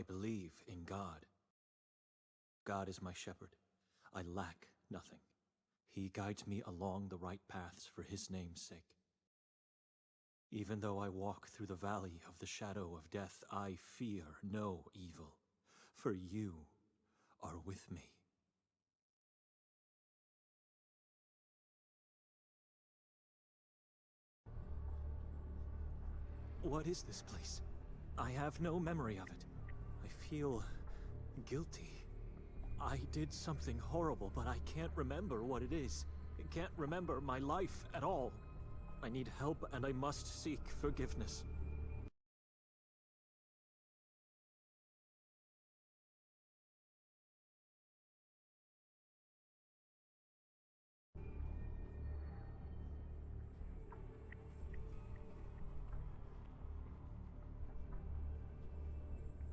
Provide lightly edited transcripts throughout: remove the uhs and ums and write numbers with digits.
believe in God. God is my shepherd. I lack nothing. He guides me along the right paths for his name's sake. Even though I walk through the valley of the shadow of death, I fear no evil, for you are with me. What is this place? I have no memory of it. I feel guilty. I did something horrible, but I can't remember what it is. I can't remember my life at all. I need help, and I must seek forgiveness.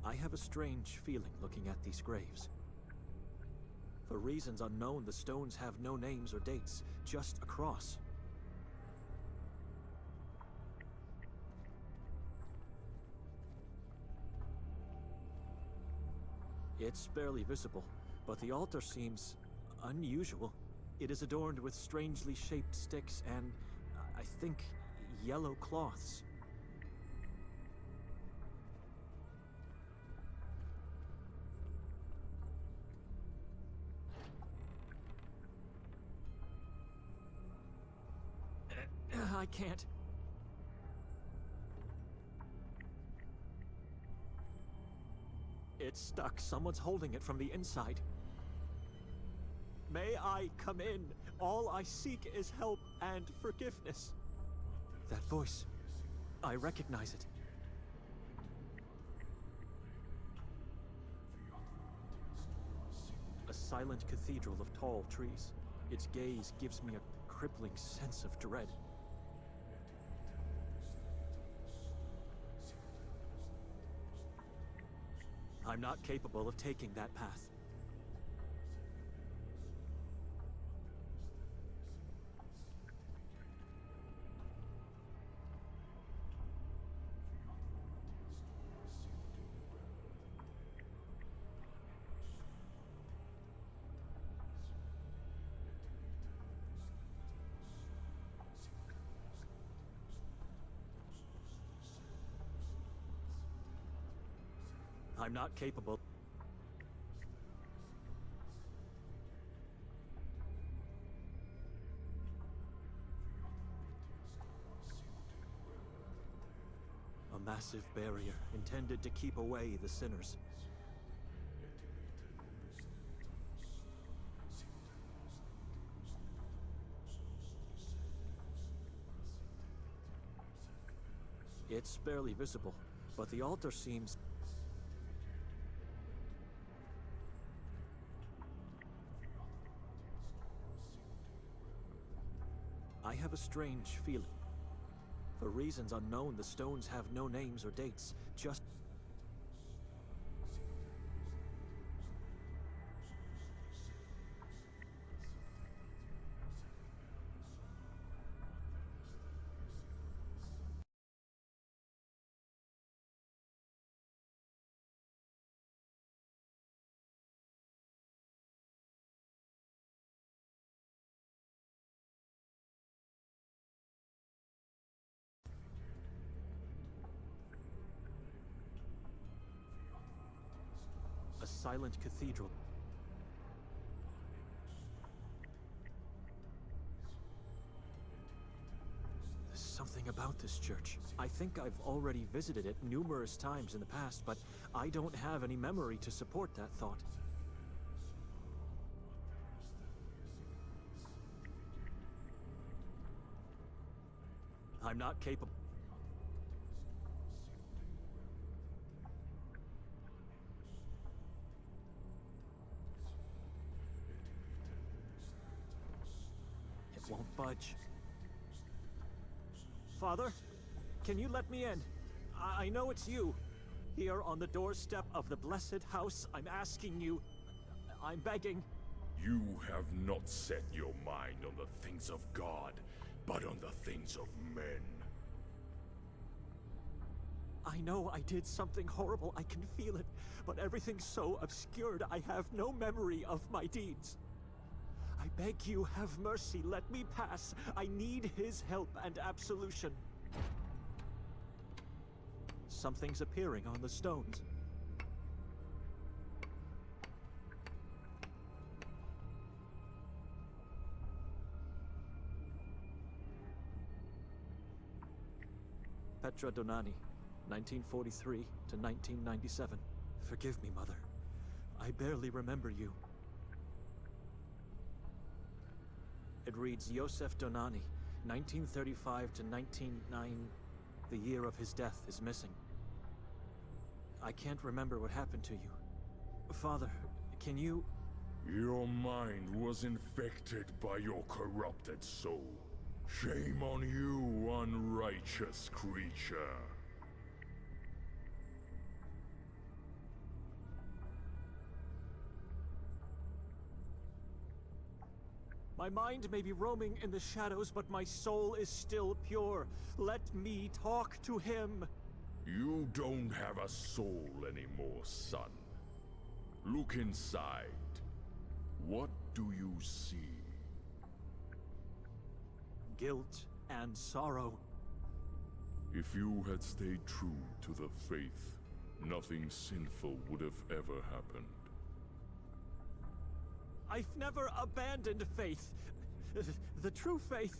I have a strange feeling looking at these graves. For reasons unknown, the stones have no names or dates, just a cross. It's barely visible, but the altar seems unusual. It is adorned with strangely shaped sticks and, I think, yellow cloths. I can't. It's stuck. Someone's holding it from the inside. May I come in? All I seek is help and forgiveness. That voice. I recognize it. A silent cathedral of tall trees. Its gaze gives me a crippling sense of dread. I'm not capable of taking that path. I'm not capable. A massive barrier intended to keep away the sinners. It's barely visible, but the altar seems... I have a strange feeling. For reasons unknown, the stones have no names or dates, just... A silent cathedral. There's something about this church. I think I've already visited it numerous times in the past, but I don't have any memory to support that thought. I'm not capable. Won't budge. Father, can you let me in? I know it's you. Here on the doorstep of the blessed house, I'm asking you, I'm begging. You have not set your mind on the things of God, but on the things of men. I know I did something horrible, I can feel it, but everything's so obscured I have no memory of my deeds. I beg you, have mercy, let me pass. I need his help and absolution. Something's appearing on the stones. Petra Dohnany, 1943 to 1997. Forgive me, Mother. I barely remember you. It reads Yosef Dohnany, 1935 to 1909. The year of his death is missing. I can't remember what happened to you. Father, can you... Your mind was infected by your corrupted soul. Shame on you, unrighteous creature. My mind may be roaming in the shadows, but my soul is still pure. Let me talk to him. You don't have a soul anymore, son. Look inside. What do you see? Guilt and sorrow. If you had stayed true to the faith, nothing sinful would have ever happened. I've never abandoned faith. The true faith...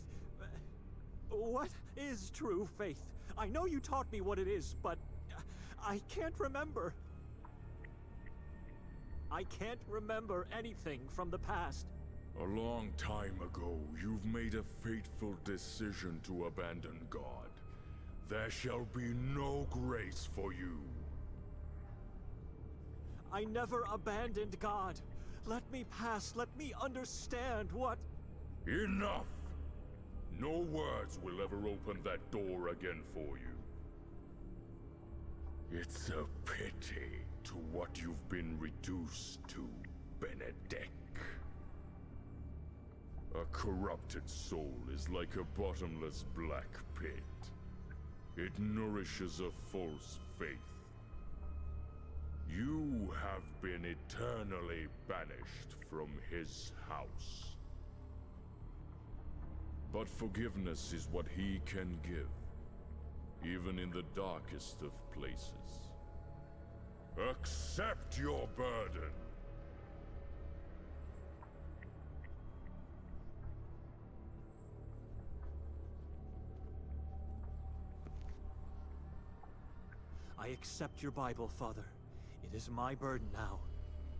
What is true faith? I know you taught me what it is, but I can't remember. I can't remember anything from the past. A long time ago, you've made a fateful decision to abandon God. There shall be no grace for you. I never abandoned God. Let me pass. Let me understand what... Enough! No words will ever open that door again for you. It's a pity to what you've been reduced to, Benedek. A corrupted soul is like a bottomless black pit. It nourishes a false faith. You have been eternally banished from his house. But forgiveness is what he can give, even in the darkest of places. Accept your burden. I accept your Bible, Father. It is my burden now.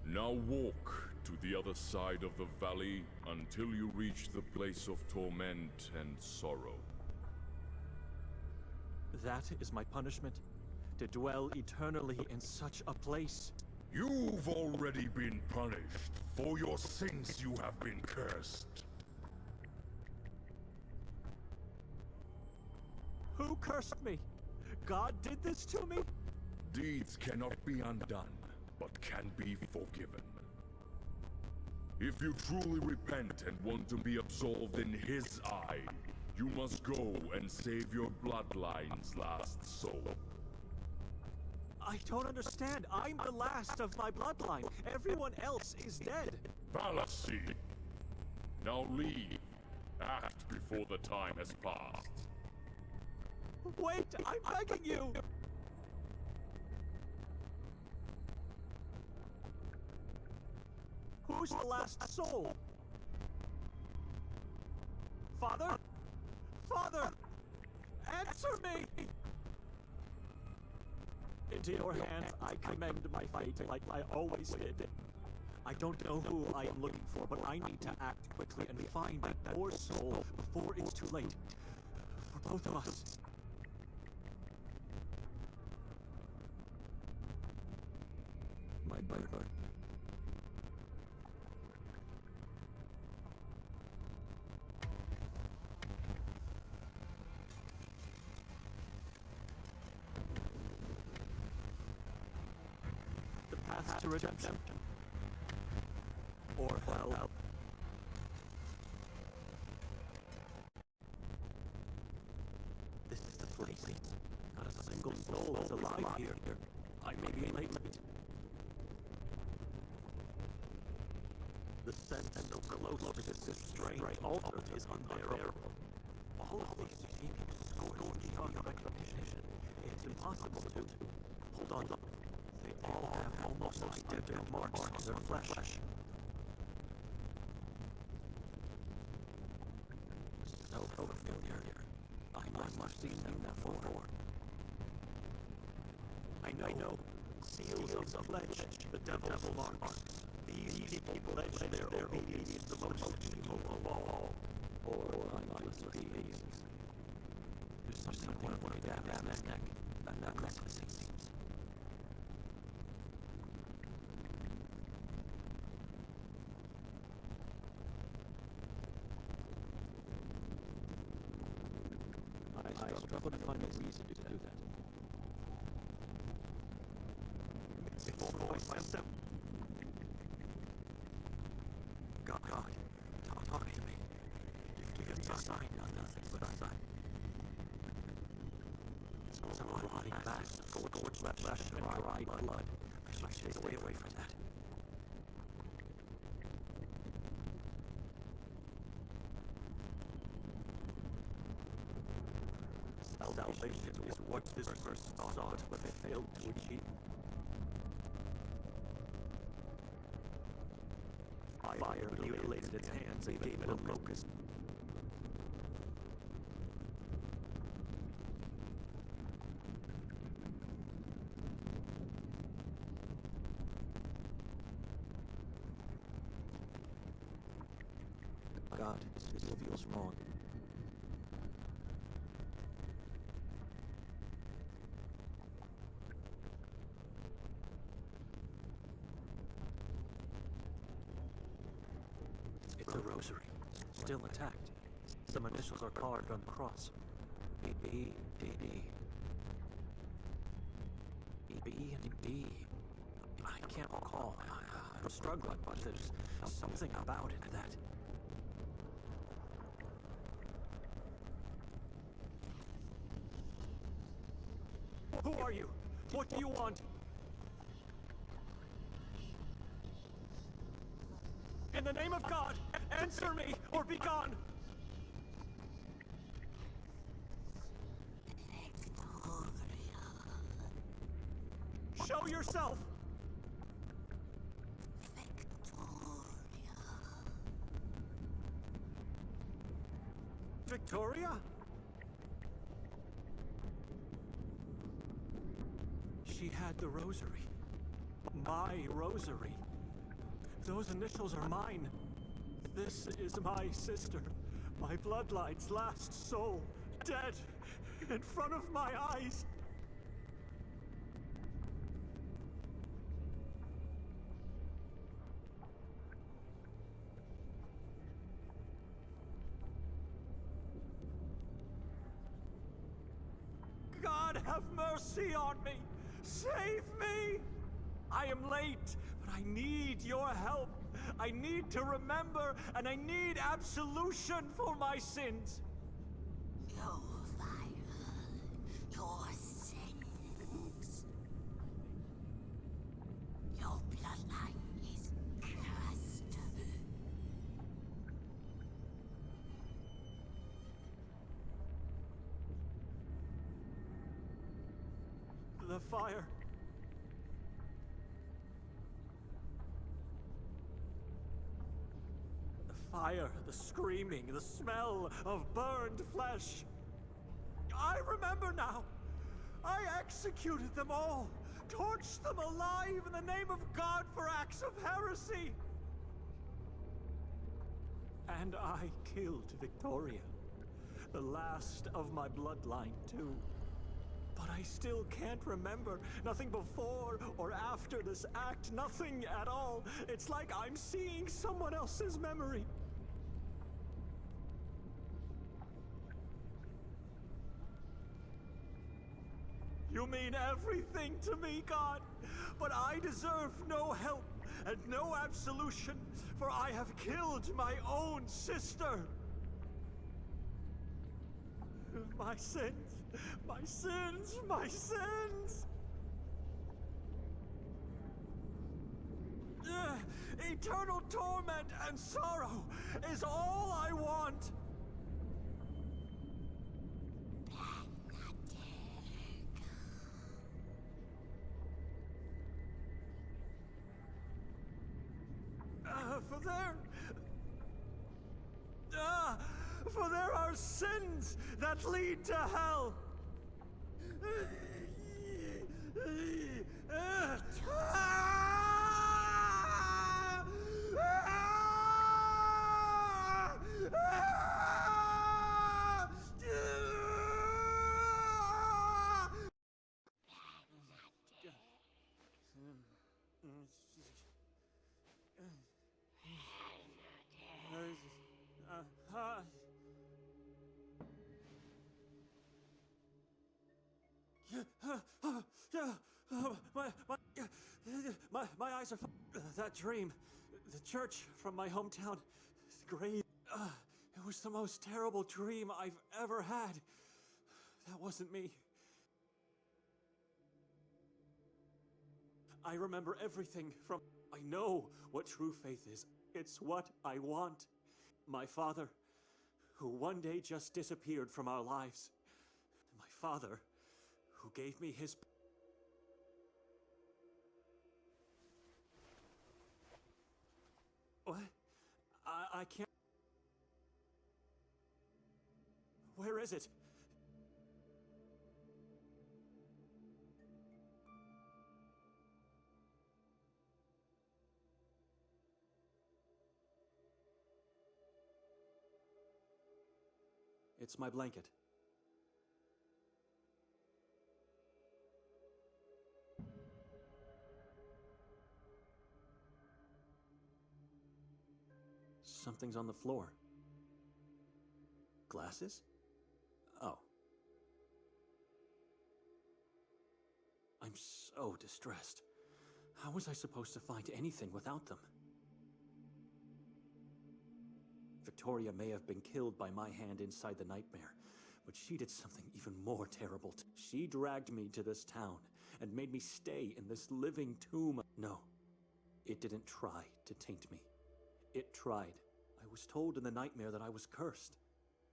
Now walk to the other side of the valley until you reach the place of torment and sorrow. That is my punishment? To dwell eternally in such a place? You've already been punished. For your sins you have been cursed. Who cursed me? God did this to me? Deeds cannot be undone, but can be forgiven. If you truly repent and want to be absolved in his eye, you must go and save your bloodline's last soul. I don't understand. I'm the last of my bloodline. Everyone else is dead. Fallacy! Now leave. Act before the time has passed. Wait, I'm begging you! Who's the last soul? Father? Father! Answer me! Into your hands I commend my fate like I always did. I don't know who I am looking for, but I need to act quickly and find your soul before it's too late. For both of us. My burden. The path to redemption. Or hell. This is the place. Not a single soul is alive here. I may be late. The sense of closeness to this strange altar is unbearable. All of these people scorched beyond recognition. It's impossible to... Hold on. They all have almost identical marks on their flesh. So familiar. I must have seen them before. I know. Seals of the pledge, the devil's marks. These people pledge their obedience to the most evil of all. Or mindless beings. There's something down his neck. That necklace, it seems. I struggle to find a reason to do that. Before myself. God, talk to me. Give me a sign, nothing but a sign. Someone lying back, scorched left and dried blood. I should stay away from that. Salvation is what this person sought, but they failed to achieve. Fire mutilated its hands and gave it a locust. God, this feels wrong. It's a rosary, still intact. Some initials are carved on the cross. B and B. I can't recall. I'm struggling, but there's something about it that... Who are you? What do you want? In the name of God, answer me or be gone! Show yourself! Victoria? She had the rosary. My rosary. Those initials are mine. This is my sister. My bloodline's last soul. Dead. In front of my eyes. God, have mercy on me! Save me! I am late, but I need your help. I need to remember, and I need absolution for my sins. Your sins. Your bloodline is cursed. The fire. The fire, the screaming, the smell of burned flesh. I remember now. I executed them all, torched them alive in the name of God for acts of heresy. And I killed Victoria, the last of my bloodline too. But I still can't remember. Nothing before or after this act. Nothing at all. It's like I'm seeing someone else's memory. You mean everything to me, God. But I deserve no help and no absolution, for I have killed my own sister. My sins! My sins! My sins! Eternal torment and sorrow is all I want! For there are sins that lead to hell! My eyes are that dream. The church from my hometown. The grave. It was the most terrible dream I've ever had. That wasn't me. I remember everything from... I know what true faith is. It's what I want. My father, who one day just disappeared from our lives. My father, who gave me his... What? I can't... Where is it? It's my blanket. Something's on the floor. Glasses? Oh. I'm so distressed. How was I supposed to find anything without them? Victoria may have been killed by my hand inside the nightmare, but she did something even more terrible. She dragged me to this town and made me stay in this living tomb. No, it didn't try to taint me. It tried. I was told in the nightmare that I was cursed.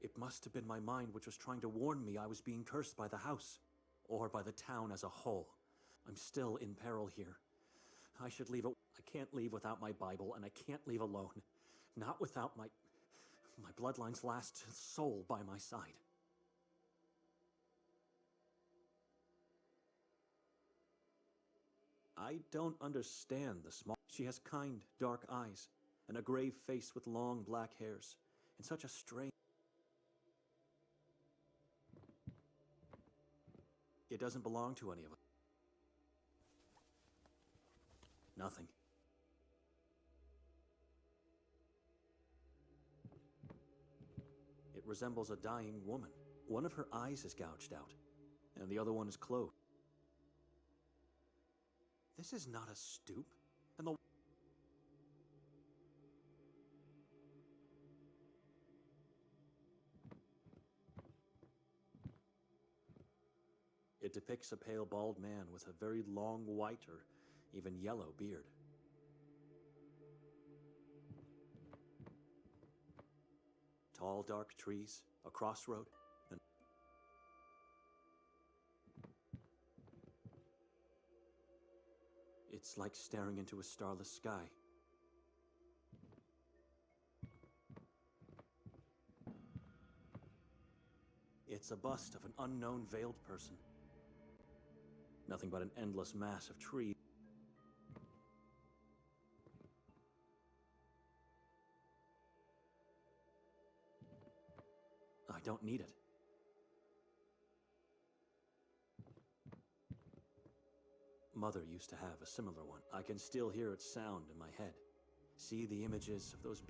It must have been my mind which was trying to warn me I was being cursed by the house, or by the town as a whole. I'm still in peril here. I should leave it. I can't leave without my Bible, and I can't leave alone. Not without my bloodline's last soul by my side. I don't understand the small... She has kind, dark eyes, and a grave face with long black hairs, and such a strange... It doesn't belong to any of us. Nothing. It resembles a dying woman. One of her eyes is gouged out, and the other one is closed. This is not a stoop, and the... It depicts a pale, bald man with a very long white or even yellow beard. Tall, dark trees, a crossroad, and... It's like staring into a starless sky. It's a bust of an unknown veiled person. Nothing but an endless mass of trees. I don't need it. Mother used to have a similar one. I can still hear its sound in my head. See the images of those...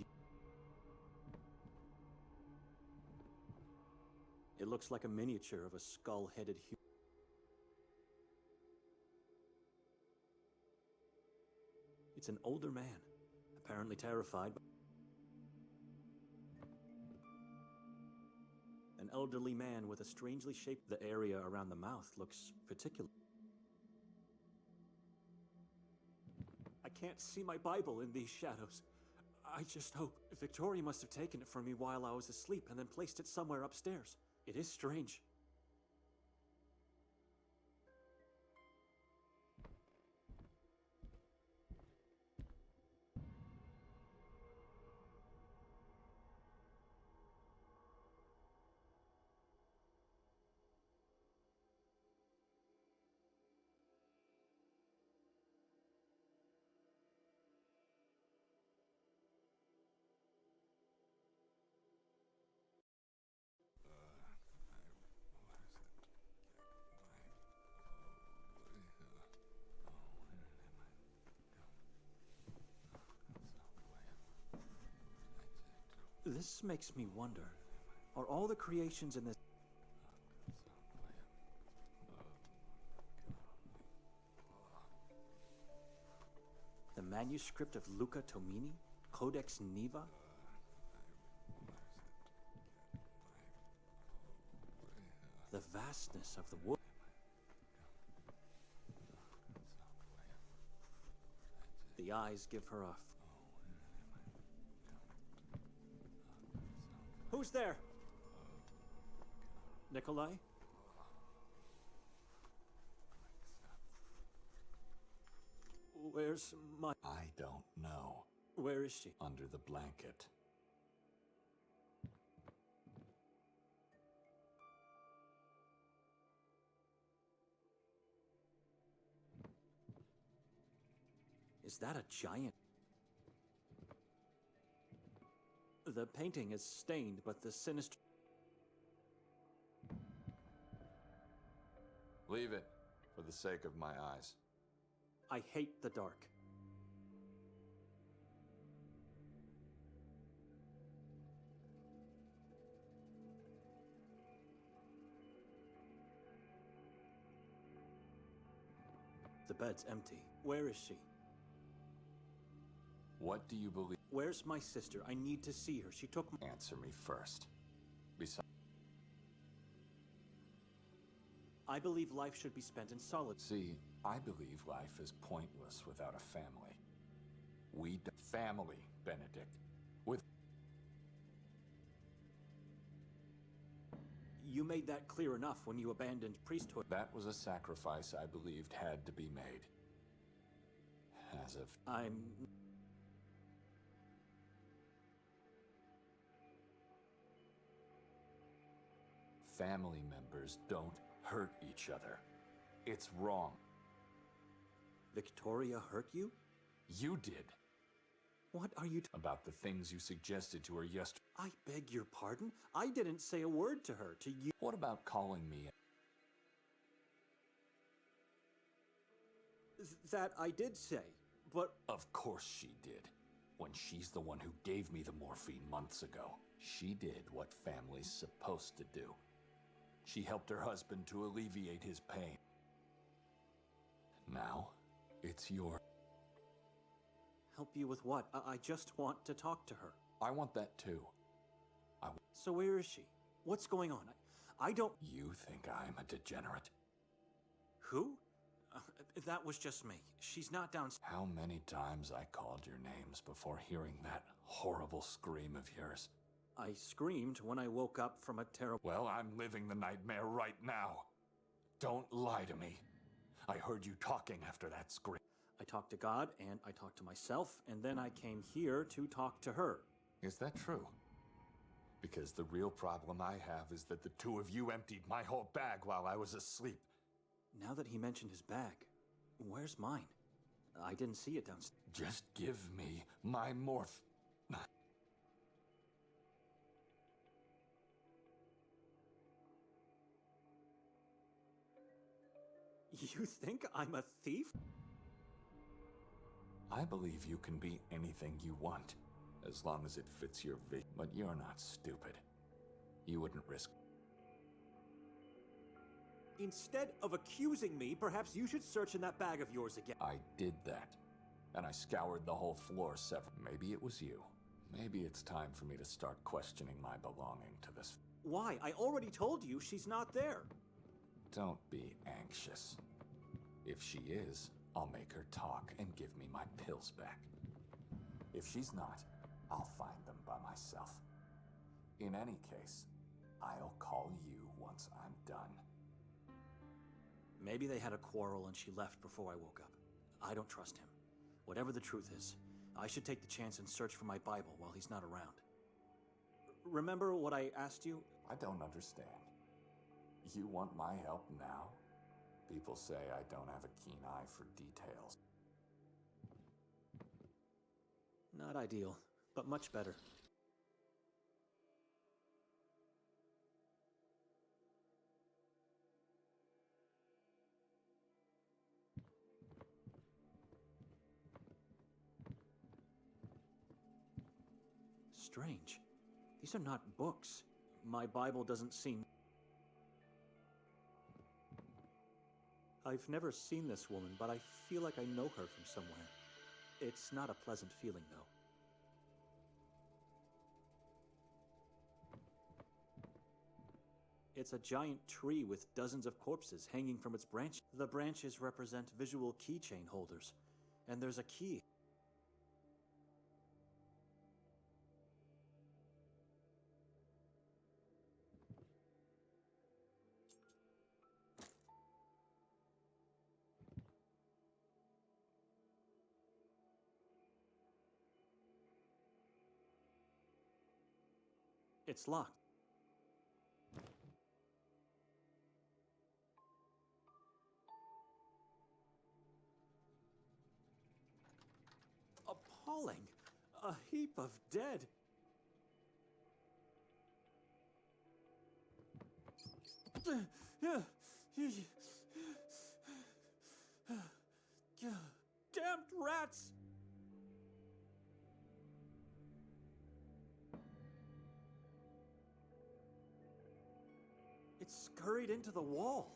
It looks like a miniature of a skull-headed human. It's an older man, apparently terrified. An an elderly man with a strangely shaped... The area around the mouth looks particular. I can't see my Bible in these shadows. I just hope... Victoria must have taken it from me while I was asleep and then placed it somewhere upstairs. It is strange. This makes me wonder, are all the creations in this... The manuscript of Luca Tomini? Codex Niva? The vastness of the wood. The eyes give her a... Who's there? Nikolay? Where's my... I don't know. Where is she? Under the blanket. Is that a giant? The painting is stained, but the sinister... Leave it, for the sake of my eyes. I hate the dark. The bed's empty. Where is she? What do you believe? Where's my sister? I need to see her. She took... Answer me first. Besides... I believe life should be spent in solitude. See, I believe life is pointless without a family. Family, Benedek. With... You made that clear enough when you abandoned priesthood. That was a sacrifice I believed had to be made. As of... I'm... Family members don't hurt each other. It's wrong. Victoria hurt you? You did. What are you... About the things you suggested to her yesterday. I beg your pardon? I didn't say a word to her, to you... What about calling me? That I did say, but... Of course she did. When she's the one who gave me the morphine months ago. She did what family's supposed to do. She helped her husband to alleviate his pain. Now, it's your... Help you with what? I just want to talk to her. I want that too. So where is she? What's going on? I don't... You think I'm a degenerate? Who? That was just me. She's not downstairs. How many times I called your names before hearing that horrible scream of yours? I screamed when I woke up from a terrible... Well, I'm living the nightmare right now. Don't lie to me. I heard you talking after that scream. I talked to God, and I talked to myself, and then I came here to talk to her. Is that true? Because the real problem I have is that the two of you emptied my whole bag while I was asleep. Now that he mentioned his bag, where's mine? I didn't see it downstairs. Just give me my morph... You think I'm a thief? I believe you can be anything you want, as long as it fits your vision. But you're not stupid. You wouldn't risk... Instead of accusing me, perhaps you should search in that bag of yours again. I did that, and I scoured the whole floor several... Maybe it was you. Maybe it's time for me to start questioning my belonging to this... Why? I already told you she's not there. Don't be anxious. If she is, I'll make her talk and give me my pills back. If she's not, I'll find them by myself. In any case, I'll call you once I'm done. Maybe they had a quarrel and she left before I woke up. I don't trust him. Whatever the truth is, I should take the chance and search for my Bible while he's not around. Remember what I asked you? I don't understand. You want my help now? People say I don't have a keen eye for details. Not ideal, but much better. Strange. These are not books. My Bible doesn't seem... I've never seen this woman, but I feel like I know her from somewhere. It's not a pleasant feeling, though. It's a giant tree with dozens of corpses hanging from its branches. The branches represent visual keychain holders, and there's a key. It's locked. Appalling! A heap of dead. Damned rats! It scurried into the wall.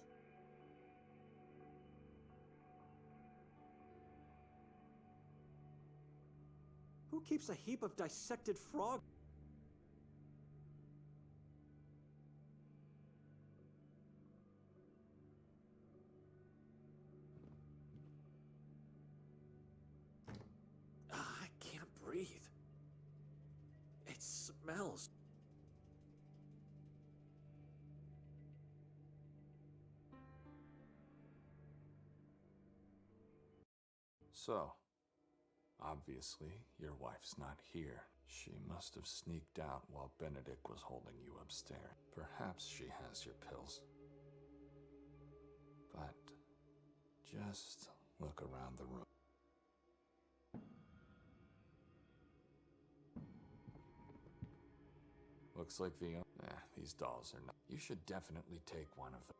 Who keeps a heap of dissected frog? I can't breathe. It smells. So, obviously, your wife's not here. She must have sneaked out while Benedek was holding you upstairs. Perhaps she has your pills. But just look around the room. Looks like these dolls are not. You should definitely take one of them.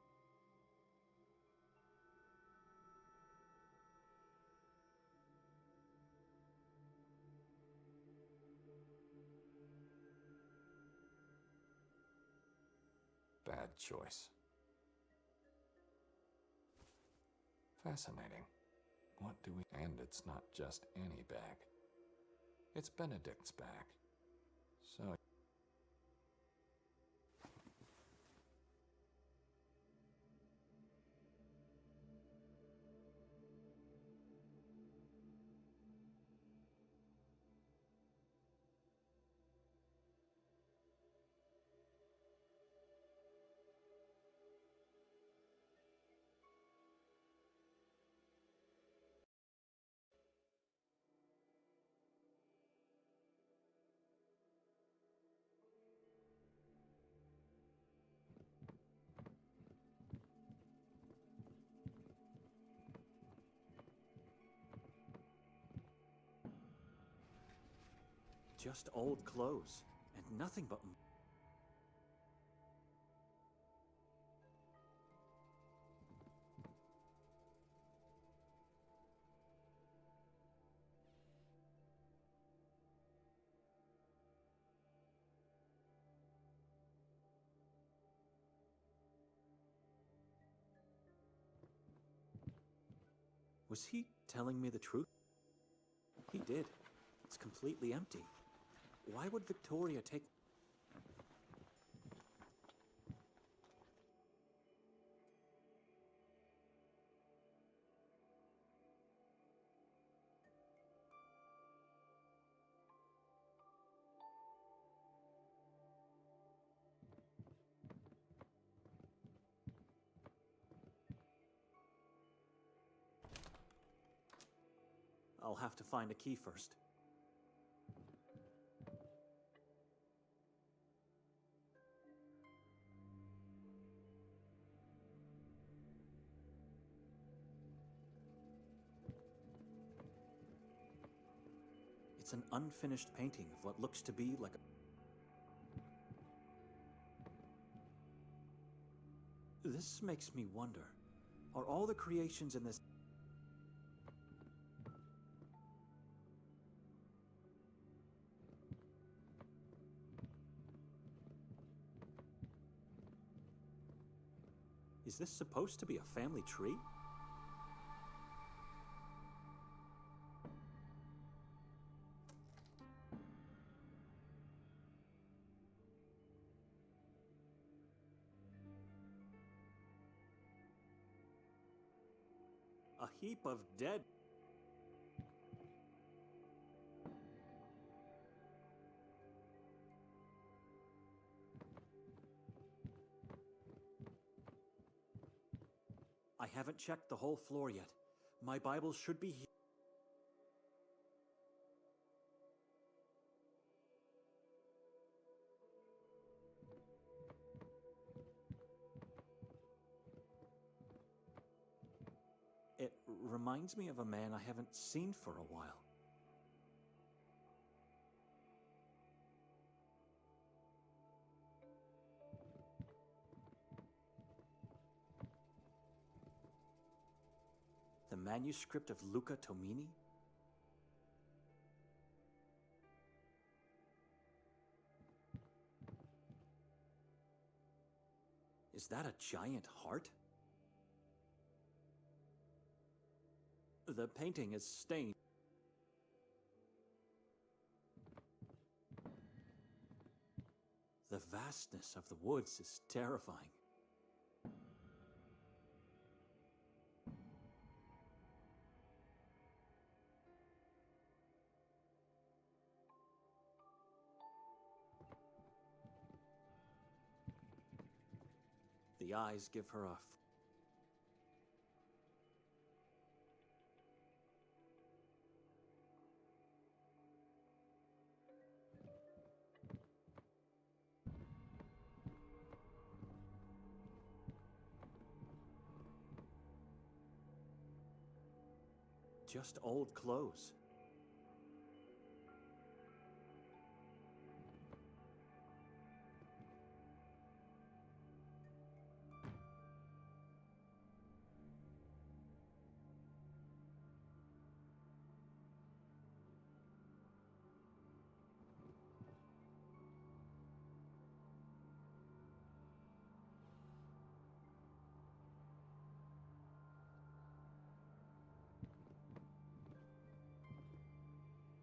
Bad choice. Fascinating. What do we... And it's not just any bag. It's Benedek's bag. So... Just old clothes, and nothing but... Was he telling me the truth? He did. It's completely empty. Why would Victoria take... I'll have to find a key first. It's an unfinished painting of what looks to be like a... This makes me wonder, are all the creations in this... Is this supposed to be a family tree? A heap of dead... I haven't checked the whole floor yet. My Bible should be here. It reminds me of a man I haven't seen for a while. The manuscript of Luca Tomini? Is that a giant heart? The painting is stained. The vastness of the woods is terrifying. The eyes give her a... Just old clothes.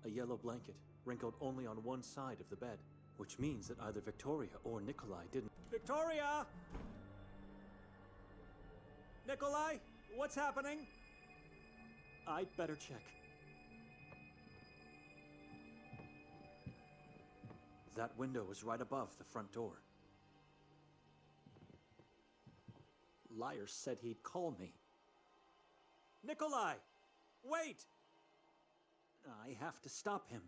A yellow blanket, wrinkled only on one side of the bed, which means that either Victoria or Nikolay didn't... Victoria! Nikolay, what's happening? I'd better check. That window was right above the front door. Liar said he'd call me. Nikolay! Wait! I have to stop him.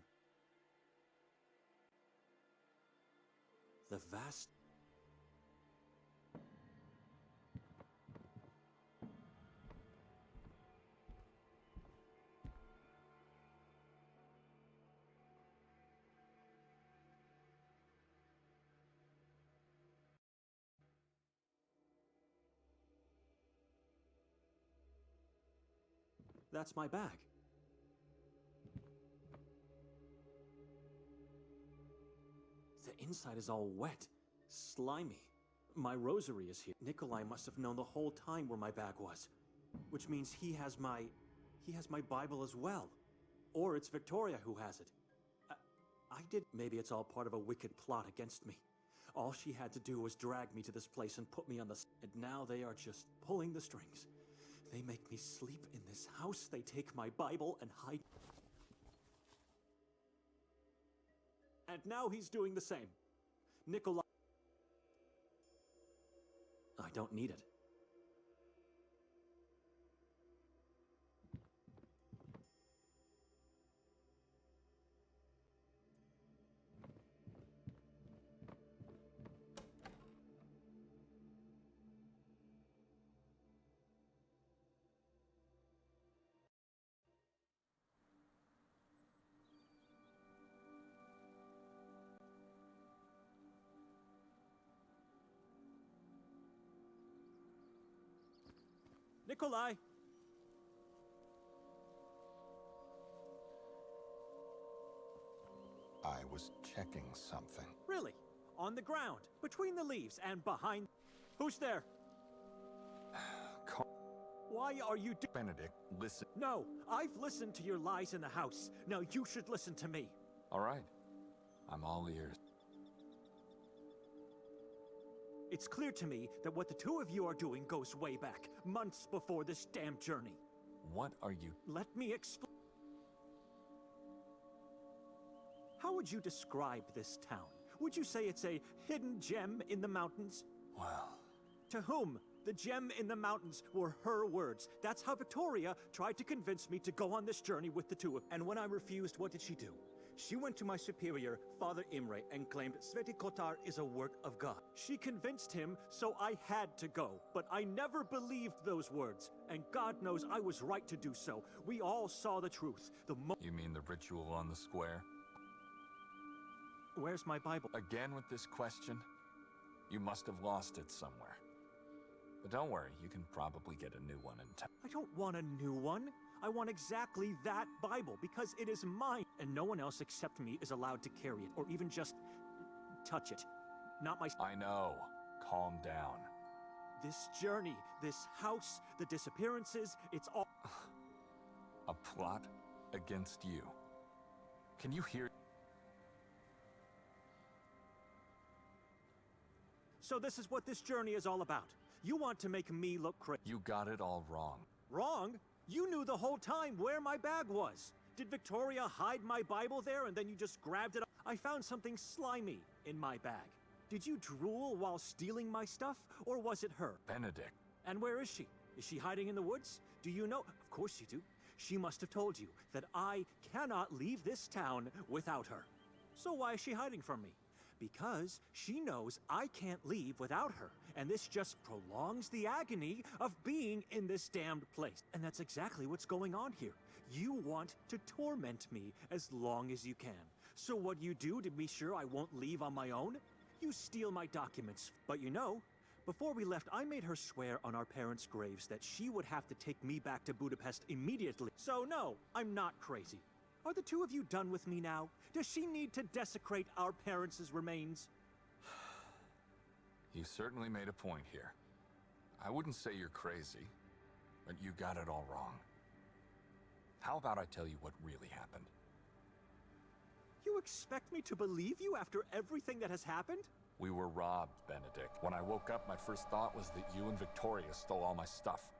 The vast... That's my bag. The inside is all wet, slimy. My rosary is here. Nikolay must have known the whole time where my bag was, which means he has my Bible as well. Or it's Victoria who has it. I did... Maybe it's all part of a wicked plot against me. All she had to do was drag me to this place and put me on the... And now they are just pulling the strings. They make me sleep in this house. They take my Bible and hide... And now he's doing the same. Nikolay... I don't need it. Nikolay! I was checking something. Really? On the ground, between the leaves, and behind... Who's there? Why are you Benedek, listen. No, I've listened to your lies in the house. Now you should listen to me. All right. I'm all ears. It's clear to me that what the two of you are doing goes way back, months before this damn journey. What are you... Let me explain. How would you describe this town? Would you say it's a hidden gem in the mountains? Well... To whom? The gem in the mountains were her words. That's how Victoria tried to convince me to go on this journey with the two of... And when I refused, what did she do? She went to my superior, Father Imre, and claimed Sveti Kotar is a work of God. She convinced him, so I had to go. But I never believed those words. And God knows I was right to do so. We all saw the truth. You mean the ritual on the square? Where's my Bible? Again with this question? You must have lost it somewhere. But don't worry, you can probably get a new one in time. I don't want a new one. I want exactly that Bible, because it is mine, and no one else except me is allowed to carry it, or even just touch it. Not my... I know. Calm down. This journey, this house, the disappearances, it's all... A plot against you. Can you hear... So this is what this journey is all about. You want to make me look crazy. You got it all wrong. Wrong? You knew the whole time where my bag was. Did Victoria hide my Bible there and then you just grabbed it? I found something slimy in my bag. Did you drool while stealing my stuff, or was it her? Benedek. And where is she? Is she hiding in the woods? Do you know? Of course you do. She must have told you that I cannot leave this town without her. So why is she hiding from me? Because she knows I can't leave without her, and this just prolongs the agony of being in this damned place. And that's exactly what's going on here. You want to torment me as long as you can. So what you do to be sure I won't leave on my own? You steal my documents. But you know, before we left, I made her swear on our parents' graves that she would have to take me back to Budapest immediately. So no, I'm not crazy. Are the two of you done with me now? Does she need to desecrate our parents' remains? You certainly made a point here. I wouldn't say you're crazy, but you got it all wrong. How about I tell you what really happened? You expect me to believe you after everything that has happened? We were robbed, Benedek. When I woke up, my first thought was that you and Victoria stole all my stuff.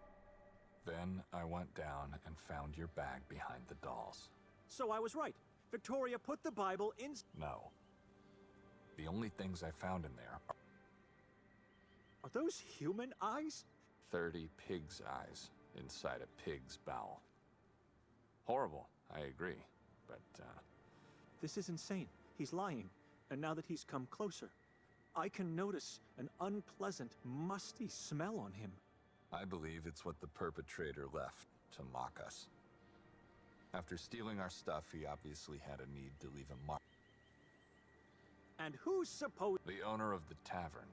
Then I went down and found your bag behind the dolls. So I was right. Victoria put the Bible in... No. The only things I found in there Are those human eyes? 30 pig's eyes inside a pig's bowel. Horrible, I agree. But, This is insane. He's lying. And now that he's come closer, I can notice an unpleasant, musty smell on him. I believe it's what the perpetrator left to mock us. After stealing our stuff, he obviously had a need to leave a mark. And who's supposed... The owner of the tavern.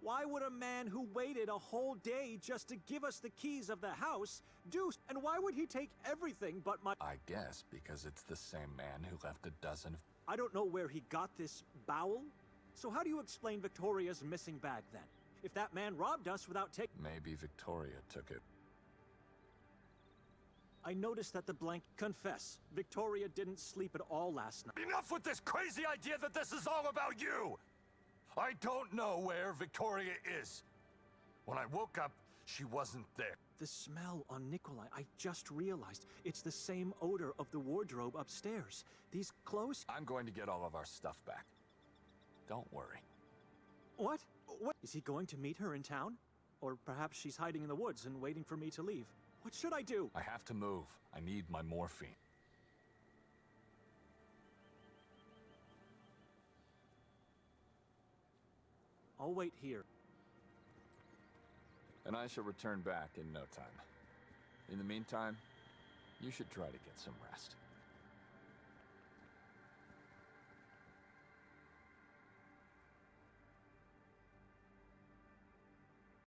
Why would a man who waited a whole day just to give us the keys of the house do... And why would he take everything but my... I guess because it's the same man who left a dozen of... I don't know where he got this bowel. So how do you explain Victoria's missing bag then? If that man robbed us without taking... Maybe Victoria took it. I noticed that the blank... Confess, Victoria didn't sleep at all last night. Enough with this crazy idea that this is all about you! I don't know where Victoria is. When I woke up, she wasn't there. The smell on Nikolay, I just realized. It's the same odor of the wardrobe upstairs. These clothes... I'm going to get all of our stuff back. Don't worry. What? What? Is he going to meet her in town? Or perhaps she's hiding in the woods and waiting for me to leave. What should I do? I have to move. I need my morphine. I'll wait here. And I shall return back in no time. In the meantime, you should try to get some rest.